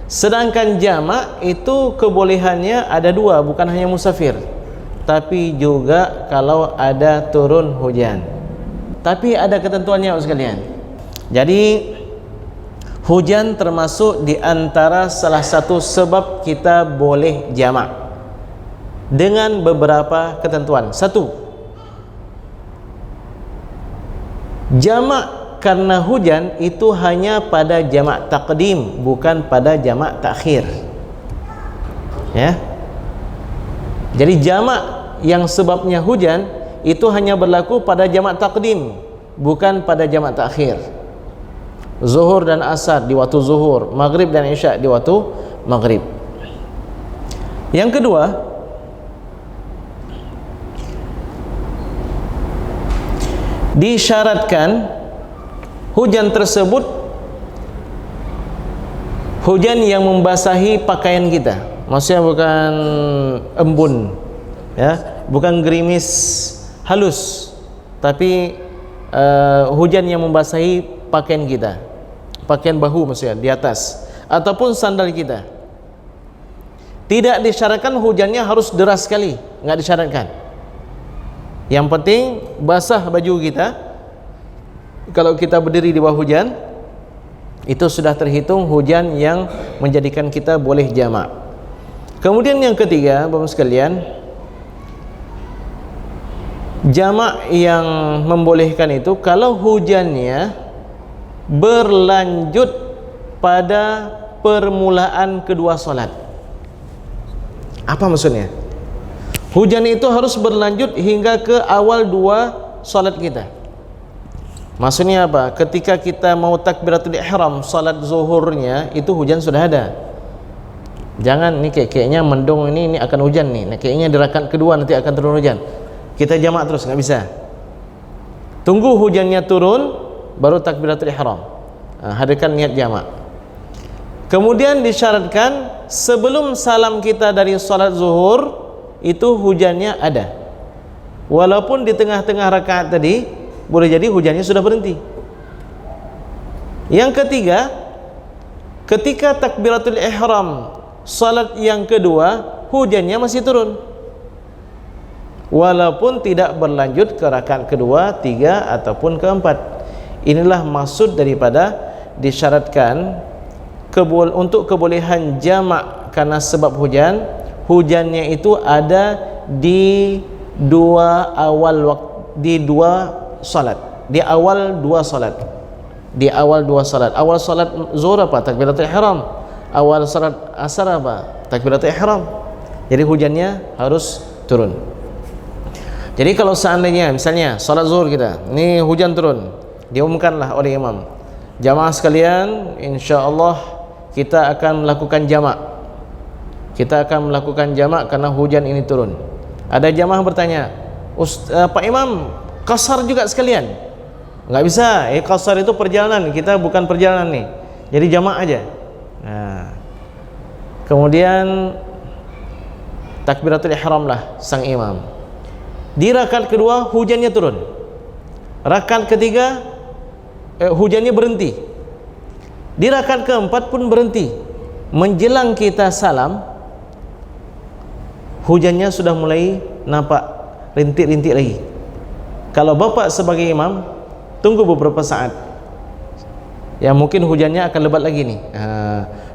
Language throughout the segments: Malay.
Sedangkan jamak itu kebolehannya ada dua, bukan hanya musafir, tapi juga kalau ada turun hujan. Tapi ada ketentuannya sekalian. Jadi hujan termasuk di antara salah satu sebab kita boleh jamak dengan beberapa ketentuan. Satu, jamak karena hujan itu hanya pada jamak taqdim, bukan pada jamak takhir. Ya. Jadi jamak yang sebabnya hujan itu hanya berlaku pada jamak taqdim, bukan pada jamak takhir. Zuhur dan asar di waktu zuhur, maghrib dan isya di waktu maghrib. Yang kedua, disyaratkan hujan tersebut hujan yang membasahi pakaian kita. Maksudnya bukan embun, ya, bukan gerimis halus, tapi hujan yang membasahi pakaian kita, pakaian bahu maksudnya di atas, ataupun sandal kita. Tidak disyaratkan hujannya harus deras sekali, nggak disyaratkan. Yang penting basah baju kita. Kalau kita berdiri di bawah hujan, itu sudah terhitung hujan yang menjadikan kita boleh jamak. Kemudian yang ketiga, Bapak sekalian, jamak yang membolehkan itu kalau hujannya berlanjut pada permulaan kedua solat. Apa maksudnya? Hujan itu harus berlanjut hingga ke awal dua solat kita. Maksudnya apa? Ketika kita mau takbiratul ihram salat zuhurnya, itu hujan sudah ada. Jangan nih kayaknya mendung ini akan hujan nih. Nah, kayaknya di rakaat kedua nanti akan turun hujan. Kita jamak terus, nggak bisa. Tunggu hujannya turun baru takbiratul ihram. Hadirkan niat jamak. Kemudian disyaratkan sebelum salam kita dari salat zuhur itu hujannya ada. Walaupun di tengah-tengah rakaat tadi boleh jadi hujannya sudah berhenti. Yang ketiga, ketika takbiratul ihram salat yang kedua hujannya masih turun, walaupun tidak berlanjut ke rakaat kedua, tiga ataupun keempat. Inilah maksud daripada disyaratkan untuk kebolehan jamak karena sebab hujan. Hujannya itu ada di dua awal waktu, di dua salat, di awal dua salat, di awal dua salat. Awal salat zuhur apa? Takbiratul ihram. Awal salat asar apa? Takbiratul ihram. Jadi hujannya harus turun. Jadi kalau seandainya misalnya salat zuhur kita, ini hujan turun, diumumkanlah oleh imam, jamaah sekalian, insyaallah kita akan melakukan jamak. Kita akan melakukan jamak karena hujan ini turun. Ada jamaah bertanya, Pak Imam, qasar juga sekalian? Nggak bisa, qasar itu perjalanan, kita bukan perjalanan nih, jadi jamak aja. Nah, kemudian takbiratul ihram lah sang imam. Di rakaat kedua hujannya turun, rakaat ketiga hujannya berhenti, di rakaat keempat pun berhenti. Menjelang kita salam, hujannya sudah mulai nampak rintik-rintik lagi. Kalau bapak sebagai imam, tunggu beberapa saat, ya mungkin hujannya akan lebat lagi nih.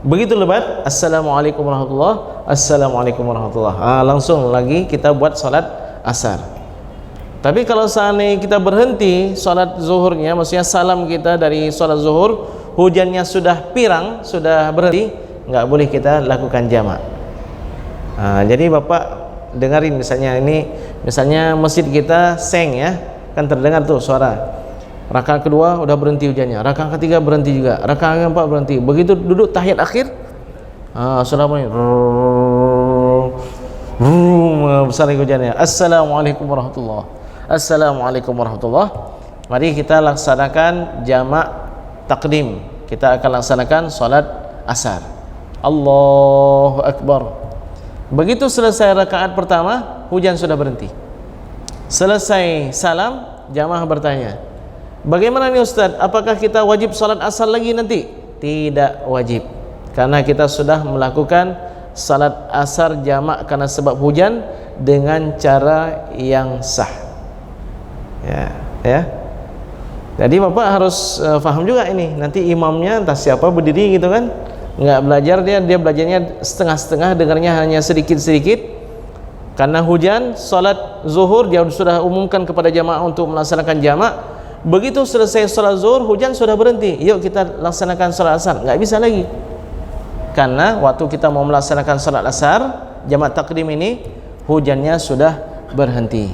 Begitu lebat, assalamualaikum warahmatullah, assalamualaikum warahmatullah, langsung lagi kita buat salat asar. Tapi kalau seandainya kita berhenti salat zuhurnya, maksudnya salam kita dari salat zuhur, hujannya sudah pirang, sudah berhenti, nggak boleh kita lakukan jamak. Jadi bapak dengarin, misalnya ini, misalnya masjid kita seng ya, kan terdengar tuh suara. Rakaat kedua udah berhenti hujannya, rakaat ketiga berhenti juga, rakaat keempat berhenti. Begitu duduk tahiyat akhir, sudah mulai besar hujannya. Assalamualaikum warahmatullah, assalamualaikum warahmatullah. Mari kita laksanakan jamak takdim. Kita akan laksanakan salat asar. Allahu Akbar. Begitu selesai rakaat pertama, hujan sudah berhenti. Selesai salam, jamaah bertanya, bagaimana nih Ustaz? Apakah kita wajib salat asar lagi nanti? Tidak wajib. karena kita sudah melakukan salat asar jamak karena sebab hujan dengan cara yang sah. Ya. Jadi Bapak harus faham juga ini. Nanti imamnya entah siapa berdiri gitu kan, nggak belajar, dia belajarnya setengah-setengah, dengarnya hanya sedikit-sedikit. Karena hujan, salat zuhur dia sudah umumkan kepada jamaah untuk melaksanakan jamak. Begitu selesai salat zuhur, hujan sudah berhenti. Yuk kita laksanakan salat asar. Nggak bisa lagi. Karena waktu kita mau melaksanakan salat asar, jamak takdim ini, hujannya sudah berhenti.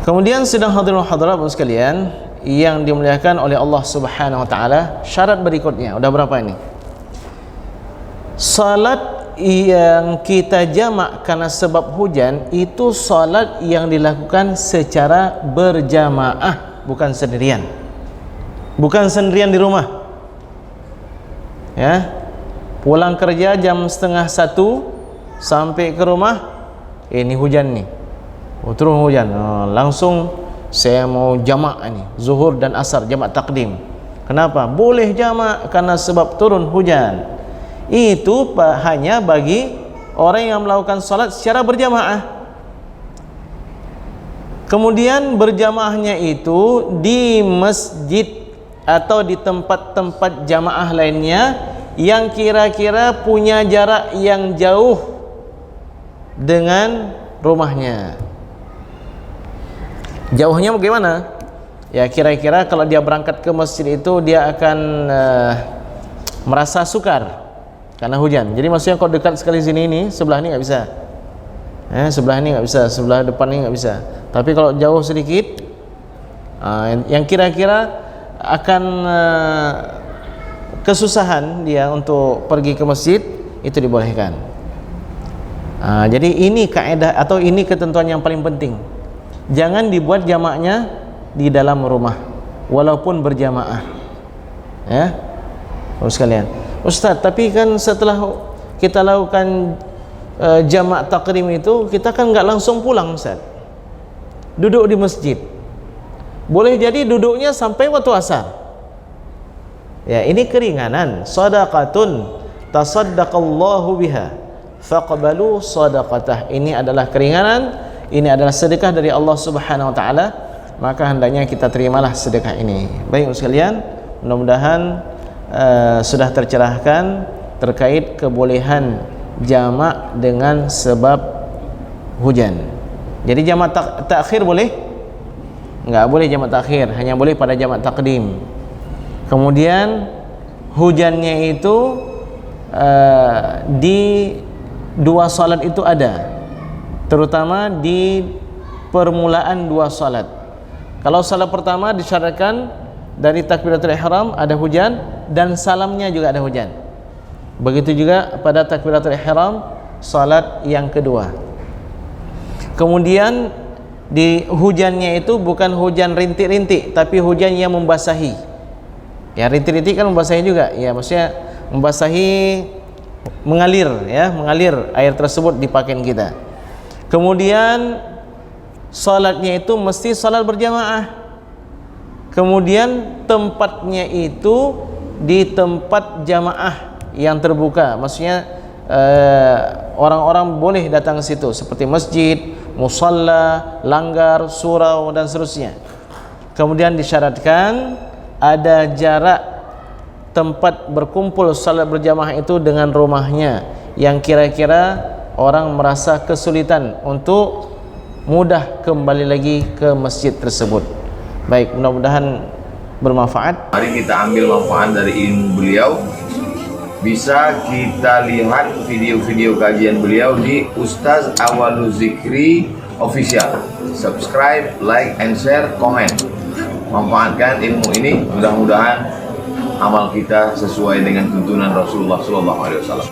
Kemudian sedang hadirin hadirat sekalian yang dimuliakan oleh Allah Subhanahu wa taala, syarat berikutnya udah berapa ini? Salat yang kita jamak karena sebab hujan itu salat yang dilakukan secara berjamaah, bukan sendirian. Bukan sendirian di rumah. Ya. Pulang kerja jam 12:30 sampai ke rumah, ini hujan nih. Turun hujan. Langsung saya mau jamak ini, zuhur dan asar jamak takdim. Kenapa? Boleh jamak karena sebab turun hujan. Itu hanya bagi orang yang melakukan salat secara berjamaah. Kemudian berjamaahnya itu di masjid atau di tempat-tempat jamaah lainnya yang kira-kira punya jarak yang jauh dengan rumahnya. Jauhnya bagaimana? Ya kira-kira kalau dia berangkat ke masjid itu dia akan merasa sukar karena hujan. Jadi maksudnya kalau dekat sekali sini ini, sebelah ini nggak bisa. Sebelah ini nggak bisa, sebelah depan ini nggak bisa. Tapi kalau jauh sedikit, yang kira-kira akan kesusahan dia untuk pergi ke masjid, itu dibolehkan. Jadi ini kaidah atau ini ketentuan yang paling penting. Jangan dibuat jamaknya di dalam rumah walaupun berjamaah. Ya. Terus sekalian, Ustaz, tapi kan setelah kita lakukan jamak takdim itu, kita kan nggak langsung pulang, Ustaz. Duduk di masjid. Boleh jadi duduknya sampai waktu asar. Ya, ini keringanan. Shadaqatun tasaddaqallahu biha faqbalu shadaqatah. Ini adalah keringanan, ini adalah sedekah dari Allah Subhanahu wa taala, maka hendaknya kita terimalah sedekah ini. Baik sekalian, mudah-mudahan sudah tercerahkan terkait kebolehan jamak dengan sebab hujan. Jadi jamak takhir boleh? Enggak boleh jamak takhir, hanya boleh pada jamak takdim. Kemudian hujannya itu di dua salat itu ada, terutama di permulaan dua salat. Kalau salat pertama disyaratkan dari takbiratul ihram ada hujan dan salamnya juga ada hujan. Begitu juga pada takbiratul ihram salat yang kedua. Kemudian di hujannya itu bukan hujan rintik-rintik, tapi hujan yang membasahi. Ya, rintik-rintik kan membasahi juga. Ya, maksudnya membasahi, mengalir, ya, mengalir air tersebut di pakaian kita. Kemudian salatnya itu mesti salat berjamaah. Kemudian tempatnya itu di tempat jamaah yang terbuka. Maksudnya orang-orang boleh datang ke situ seperti masjid, musalla, langgar, surau dan seterusnya. Kemudian disyaratkan ada jarak tempat berkumpul salat berjamaah itu dengan rumahnya yang kira-kira orang merasa kesulitan untuk mudah kembali lagi ke masjid tersebut. Baik, mudah-mudahan bermanfaat. Mari kita ambil manfaat dari ilmu beliau. Bisa kita lihat video-video kajian beliau di Ustaz Awalul Zikri Official. Subscribe, like, and share, komen. Manfaatkan ilmu ini, mudah-mudahan amal kita sesuai dengan tuntunan Rasulullah SAW.